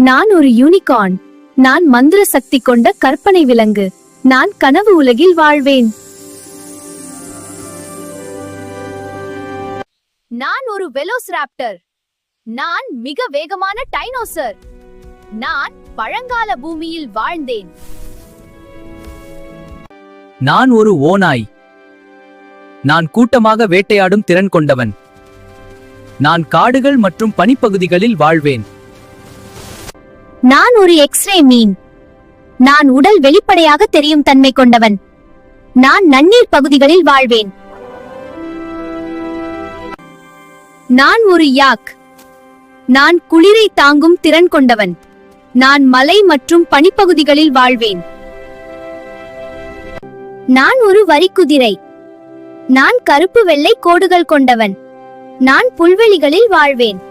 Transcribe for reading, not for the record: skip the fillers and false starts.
நான் ஒரு யூனிகார்ன். நான் மந்திர சக்தி கொண்ட கற்பனை விலங்கு. நான் கனவு உலகில் வாழ்வேன். நான் ஒரு வெலோசிராப்டர். நான் மிக வேகமான டைனோசர். நான் பழங்கால பூமியில் வாழ்ந்தேன். நான் ஒரு ஓநாய். நான் கூட்டமாக வேட்டையாடும் திறன் கொண்டவன். நான் காடுகள் மற்றும் பனிப்பகுதிகளில் வாழ்வேன். நான் ஒரு எக்ஸ்ரே மீன். நான் உடல் வெளிப்படையாக தெரியும் தன்மை கொண்டவன். நான் நன்னீர் பகுதிகளில் வாழ்வேன். நான் ஒரு யாக். நான் குளிரை தாங்கும் திறன் கொண்டவன். நான் மலை மற்றும் பனிப்பகுதிகளில் வாழ்வேன். நான் ஒரு வரிக்குதிரை. நான் கருப்பு வெள்ளை கோடுகள் கொண்டவன். நான் புல்வெளிகளில் வாழ்வேன்.